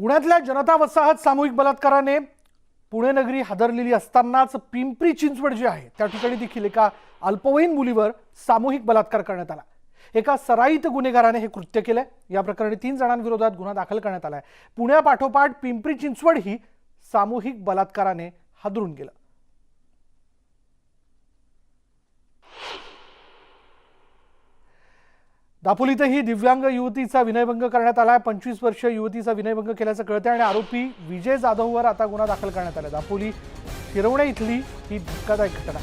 पुण्यातल्या जनता वसाहत सामूहिक बलात्काराने पुणे नगरी हादरलेली असतानाच पिंपरी चिंचवड जे आहे त्या ठिकाणी देखील एका अल्पवयीन मुलीवर सामूहिक बलात्कार करण्यात आला। एका सराईत गुन्हेगाराने हे कृत्य केले। या प्रकरणी 3 जणांविरोधात गुन्हा दाखल करण्यात आलाय। पुण्यापाठोपाठ पिंपरी चिंचवड ही सामूहिक बलात्काराने हादरून गेलं। दापोलीतही दिव्यांग युवतीचा विनयभंग करण्यात आलाय। 25 वर्षीय युवतीचा विनयभंग केल्याचं कळतंय आणि आरोपी विजय जाधववर आता गुन्हा दाखल करण्यात आला। दापोली शिरवणे इथली ही धक्कादायक घटना।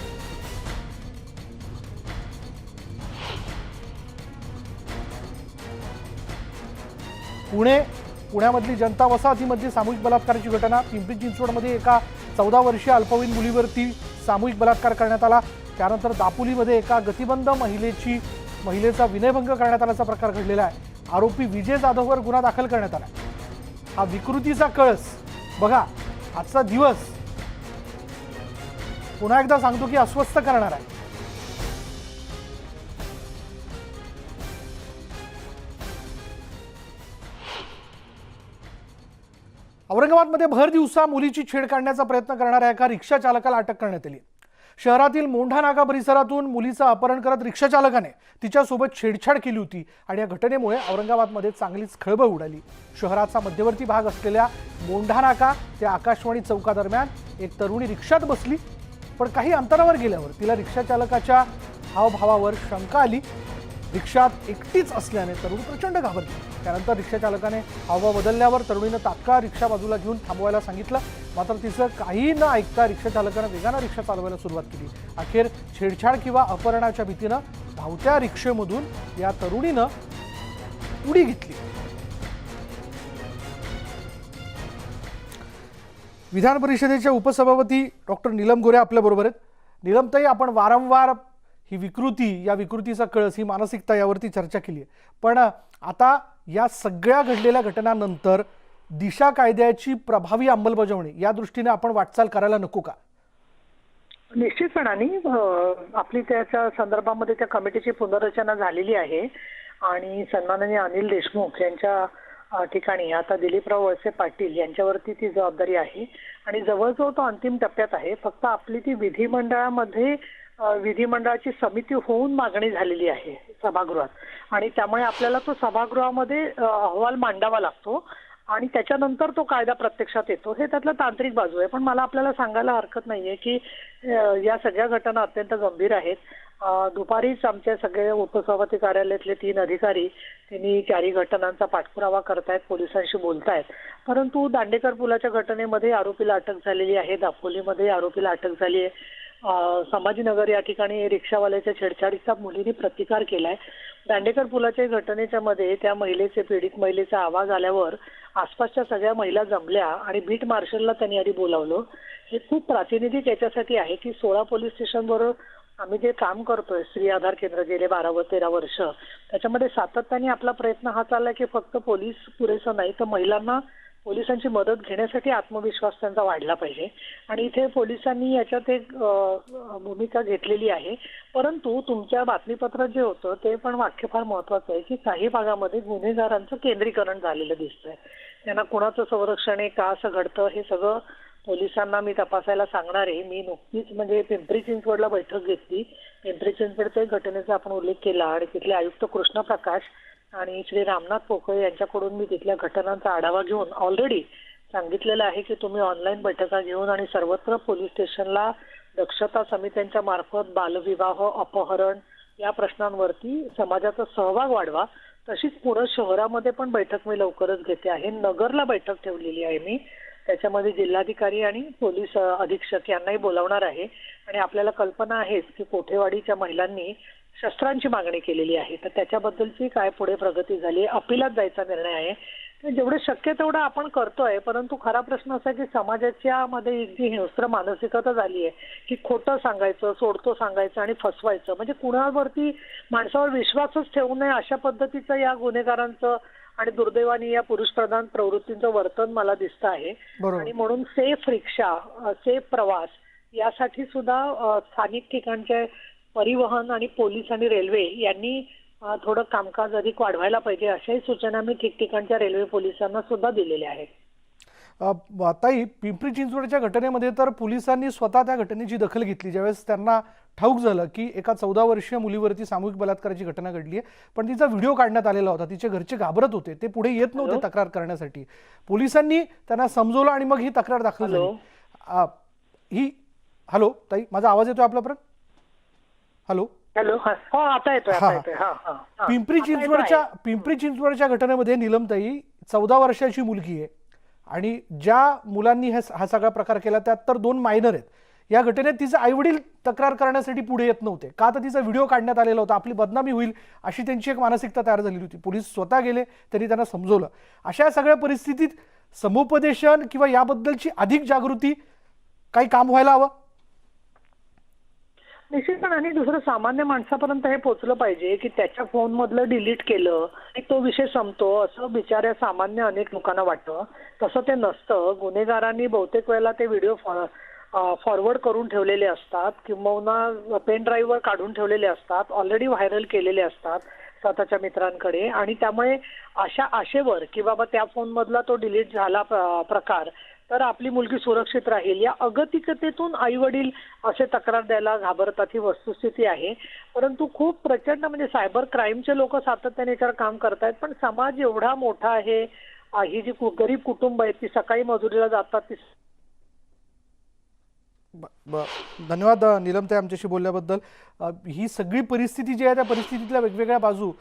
पुण्यामधली जनता वसाहतीमध्ये सामूहिक बलात्काराची घटना। पिंपरी चिंचवडमध्ये एका 14 वर्षीय अल्पवयीन मुलीवरती सामूहिक बलात्कार करण्यात आला। त्यानंतर दापोलीमध्ये एका गतिबंध महिलेचा विनयभंग करण्यात आल्याचा प्रकार घडलेला आहे। आरोपी विजय जाधववर गुन्हा दाखल करण्यात आला। हा विकृतीचा कळस बघा, आजचा दिवस पुन्हा एकदा सांगतो की अस्वस्थ करणार आहे। औरंगाबादमध्ये भर दिवसा मुलीची छेड काढण्याचा प्रयत्न करणाऱ्या एका रिक्षा चालकाला अटक करण्यात आली। शहरातील मोंढा नाका परिसरातून मुलीचं अपहरण करत रिक्षा चालकाने तिच्यासोबत छेडछाड केली होती आणि या घटनेमुळे औरंगाबादमध्ये चांगलीच खळबळ उडाली। शहराचा मध्यवर्ती भाग असलेल्या मोंढा नाका ते आकाशवाणी चौकादरम्यान एक तरुणी रिक्षात बसली, पण काही अंतरावर गेल्यावर तिला रिक्षा चालकाच्या हावभावावर शंका आली। रिक्षात एकटीच असल्याने तरुणी प्रचंड घाबरली। त्यानंतर रिक्षा चालकाने हावभाव बदलल्यावर तरुणीनं तात्काळ रिक्षा बाजूला घेऊन थांबवायला सांगितलं, मात्र तिचं काही न ऐकता रिक्षा चालकानं वेगानं रिक्षा चालवायला सुरुवात केली। अखेर छेडछाड किंवा अपहरणाच्या भीतीनं धावत्या रिक्षेमधून या तरुणीनं उडी घेतली। विधान परिषदेच्या उपसभापती डॉक्टर नीलम गोरे आपल्या बरोबर आहेत। नीलमताई, आपण वारंवार ही विकृती, या विकृतीचा कळस, ही मानसिकता यावरती चर्चा केली आहे, पण आता या सगळ्या घडलेल्या घटनांनंतर दिशा कायद्याची प्रभावी अंमलबजावणी या दृष्टीने आपण वाटचाल करायला नको का? निश्चितपणाने आपली त्याच्या संदर्भामध्ये त्या कमिटीची पुनर्रचना झालेली आहे आणि सन्माननीय अनिल देशमुख यांच्या ठिकाणी आता दिलीपराव वळसे पाटील यांच्यावरती ती जबाबदारी आहे आणि जवळजवळ तो अंतिम टप्प्यात आहे। फक्त आपली ती विधिमंडळाची समिती होऊन मागणी झालेली आहे सभागृहात आणि त्यामुळे आपल्याला तो सभागृहामध्ये अहवाल मांडावा लागतो आणि त्याच्यानंतर तो कायदा प्रत्यक्षात येतो। हे त्यातलं तांत्रिक बाजू आहे, पण मला आपल्याला सांगायला हरकत नाहीये की या सगळ्या घटना अत्यंत गंभीर आहेत। दुपारीच आमचे सगळे उपसभापती कार्यालयातले 3 अधिकारी त्यांनी चारी घटनांचा पाठपुरावा करतायत, पोलिसांशी बोलतायत, परंतु दांडेकर पुलाच्या घटनेमध्ये आरोपीला अटक झालेली आहे, दापोलीमध्ये आरोपीला अटक झाली आहे, संभाजीनगर या ठिकाणी रिक्षावाल्याच्या छेडछाडीचा मुलीने प्रतिकार केलाय। दांडेकर पुलाच्या घटनेच्या मध्ये त्या पीडित महिलेचा आवाज आल्यावर आसपासच्या सगळ्या महिला जमल्या आणि बीट मार्शलला त्यांनी आधी बोलावलं। हे खूप प्रातिनिधिक याच्यासाठी आहे की 16 पोलीस स्टेशनवर आम्ही जे काम करतोय, स्त्री आधार केंद्र गेले 12-13 वर्ष, त्याच्यामध्ये सातत्याने आपला प्रयत्न हा चाललाय की फक्त पोलीस पुरेसं नाही तर महिलांना पोलिसांची मदत घेण्यासाठी आत्मविश्वास त्यांचा वाढला पाहिजे आणि इथे पोलिसांनी याच्यात एक भूमिका घेतलेली आहे। परंतु तुमच्या बातमीपत्रात जे होतं ते पण वाक्य फार महत्वाचं आहे की काही भागामध्ये गुन्हेगारांचं केंद्रीकरण झालेलं दिसतंय। त्यांना कुणाचं संरक्षण आहे, का असं घडतं, हे सगळं पोलिसांना मी तपासायला सांगणार आहे। मी नुकतीच म्हणजे पिंपरी चिंचवडला बैठक घेतली। पिंपरी चिंचवडच्या घटनेचा आपण उल्लेख केला आणि तिथले आयुक्त कृष्ण प्रकाश आणि श्री रामनाथ पोकळे यांच्याकडून मी तिथल्या घटनांचा आढावा घेऊन ऑलरेडी सांगितलेलं आहे की तुम्ही ऑनलाईन बैठका घेऊन आणि सर्वत्र पोलीस स्टेशनला दक्षता समित्यांच्या मार्फत बालविवाह, अपहरण या प्रश्नांवरती समाजाचा सहभाग वाढवा। तशीच पुणे शहरामध्ये पण बैठक मी लवकरच घेते आहे। नगरला बैठक ठेवलेली आहे मी, त्याच्यामध्ये जिल्हाधिकारी आणि पोलीस अधीक्षक यांनाही बोलावणार आहे आणि आपल्याला कल्पना आहेच की कोठेवाडीच्या महिलांनी शस्त्रांची मागणी केलेली आहे, तर त्याच्याबद्दलची काय पुढे प्रगती झाली, अपिलात जायचा निर्णय आहे। जेवढे शक्य तेवढं आपण करतोय, परंतु खरा प्रश्न असा की समाजाच्या मध्ये एक जी हिंस्र मानसिकता झाली आहे की खोटं सांगायचं, सोडतो सांगायचं आणि फसवायचं, म्हणजे कुणावरती माणसावर विश्वासच ठेवू नये अशा पद्धतीचं या गुन्हेगारांचं आणि दुर्दैवाने या पुरुषप्रधान प्रवृत्तीचं वर्तन मला दिसतं आहे। आणि म्हणून सेफ रिक्षा, सेफ प्रवास यासाठी सुद्धा स्थानिक ठिकाणचे परिवहन आणि पोलीस आणि रेल्वे यांनी थोडं कामकाज अधिक वाढवायला पाहिजे अशाही सूचना मी ठिकठिकाणच्या रेल्वे पोलिसांना सुद्धा दिलेल्या आहेत। ताई, पिंपरी चिंचवडच्या घटनेमध्ये तर पोलिसांनी स्वतः त्या घटनेची दखल घेतली ज्यावेळेस त्यांना ठाऊक झालं की एका 14 वर्षीय मुलीवरती सामूहिक बलात्काराची घटना घडली आहे, पण तिचा व्हिडिओ काढण्यात आलेला होता. तिचे घरचे घाबरत होते, ते पुढे येत नव्हते तक्रार करण्यासाठी. पोलिसांनी त्यांना समजवलं आणि मग ही तक्रार दाखल झाली. ही हॅलो ताई, माझा आवाज येतोय आपल्यापर्यंत? हॅलो हॅलो, हो आता येतोय, आता येतोय. हा हा हा. पिंपरी चिंचवडच्या घटनेमध्ये नीलमताई 14 वर्षाची मुलगी आहे आणि ज्या मुलांनी हा सगळा प्रकार केला त्यात तर 2 मायनर आहेत. या घटनेत तिचे आईवडील तक्रार करण्यासाठी पुढे येत नव्हते का, तर तिचा व्हिडिओ काढण्यात आलेला होता, आपली बदनामी होईल अशी त्यांची एक मानसिकता तयार झालेली होती. पोलीस स्वतः गेले, त्यांनी त्यांना समजवलं. अशा सगळ्या परिस्थितीत समुपदेशन किंवा याबद्दलची अधिक जागृती काही काम व्हायला हवं. निश्चितपणे. आणि दुसरं, सामान्य माणसापर्यंत हे पोहोचलं पाहिजे की त्याच्या फोन मधलं डिलीट केलं आणि तो विषय संपतो, असं बिचाऱ्या सामान्य अनेक लोकांना वाटतं. तसं ते नसतं. गुन्हेगारांनी बहुतेक वेळेला ते व्हिडिओ फॉरवर्ड करून ठेवलेले असतात, किंवा पेन ड्राईव्हवर काढून ठेवलेले असतात, ऑलरेडी व्हायरल केलेले असतात स्वतःच्या मित्रांकडे. आणि त्यामुळे अशा आशेवर की बाबा त्या फोन मधला तो डिलीट झाला प्रकार, तर आपली मुलगी सुरक्षित राहील, या अगतिकतेतून आई वडील असे तक्रार द्यायला घाबरतात, ही वस्तुस्थिती आहे. परंतु खूप प्रचंड म्हणजे सायबर क्राईमचे लोक सातत्याने याच्यावर काम करतायत. पण समाज एवढा मोठा आहे, ही जी गरीब कुटुंब आहेत ती सकाळी मजुरीला जातात, ती धन्यवाद नीलमताई आमच्याशी बोलल्याबद्दल. ही सगळी परिस्थिती जी आहे त्या परिस्थितीतल्या वेगवेगळ्या बाजू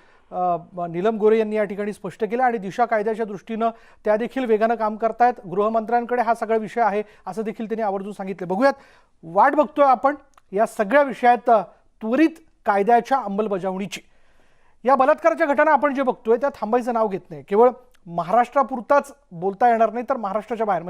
नीलम गोरे यांनी या ठिकाणी स्पष्ट केल्या आणि दिशा कायद्याच्या दृष्टीनं त्या देखील वेगानं काम करतायत. गृहमंत्र्यांकडे हा सगळा विषय आहे असं देखील त्यांनी आवर्जून सांगितलं. बघूयात, वाट बघतोय आपण या सगळ्या विषयात त्वरित कायद्याच्या अंमलबजावणीची. या बलात्काराच्या घटना आपण जे बघतोय त्या थांबायचं नाव घेत नाही. केवळ महाराष्ट्रापुरताच बोलता येणार नाही, तर महाराष्ट्राच्या बाहेर म्हणजे